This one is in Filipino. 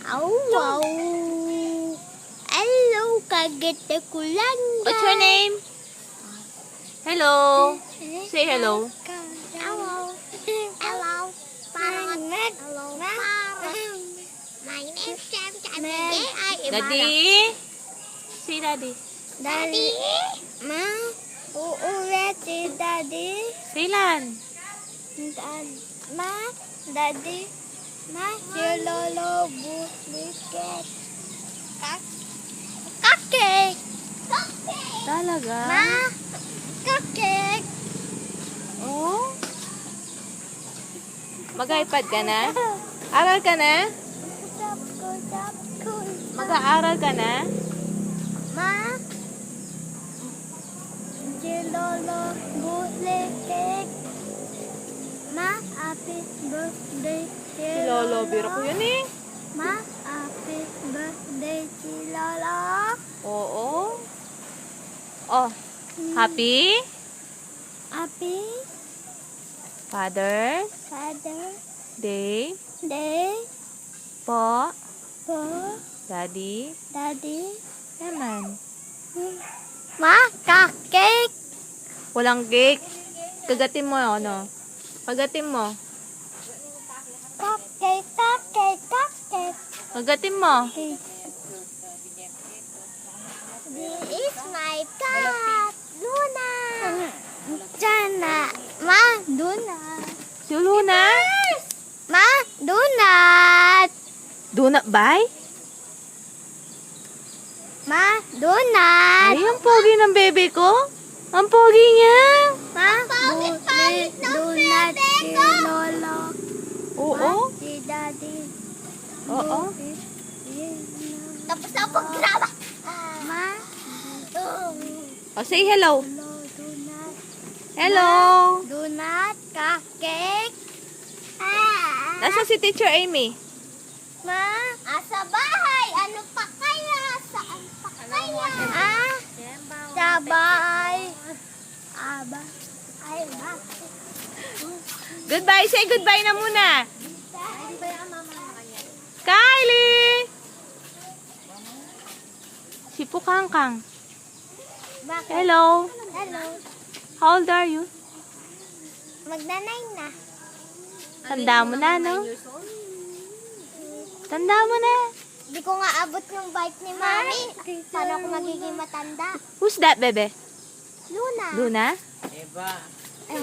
Wow, wow. Hello, kagete kulanga. What's your name? Hello. Say hello. Hello. Hello. Parang hello. My name's Sam. Daddy. Say daddy. Daddy. Ma. Uulit si Daddy. Say Lan. Ma. Daddy. Ma. Si Lolo Buliket. Cupcake. Talaga? Ma. Cupcake. Oh? Mag-iPad ka na? Aral ka na? Mag-aaral ka na? Ma. Si Lolo Buliket. Ma. Happy birthday. Si Lolo, biro ko yun eh. Ma. Happy birthday si Lolo. Oo. Oh, happy? Happy Father Father Day Day po, for Daddy. Daddy. Naman. Ma, cupcake. Walang cake. Kagatin mo, ano? Kagatin mo. Cupcake, cupcake, cupcake. Kagatin mo. This is my cat, Luna. Jana. Ma, donut. Si Luna? Ma, donut. Donut buy? Ma, donut. Ay, ang pogi ng bebe ko. Ang pogi niya. Ma, donut si Lolo. Oo. Si Daddy. Oo. Tapos na ang pagdrama. Ma. Oh, say hello. Donut. Hello. Donut, cupcake. Nasa si Teacher Amy? Ma. Sa bahay. Ano pa kaya? Saan pa kaya? Sa bahay. Aba. Ay, ma. Goodbye. Say goodbye na muna. Kylie! Si Pukangkang. Bakit? Hello. Hello. How old are you? Magdanay na. Tanda mo na, no? Tanda mo na. Hindi ko nga abot yung bike ni Mami. Paano ako magiging matanda? Who's that, bebe? Luna. Luna? Ay,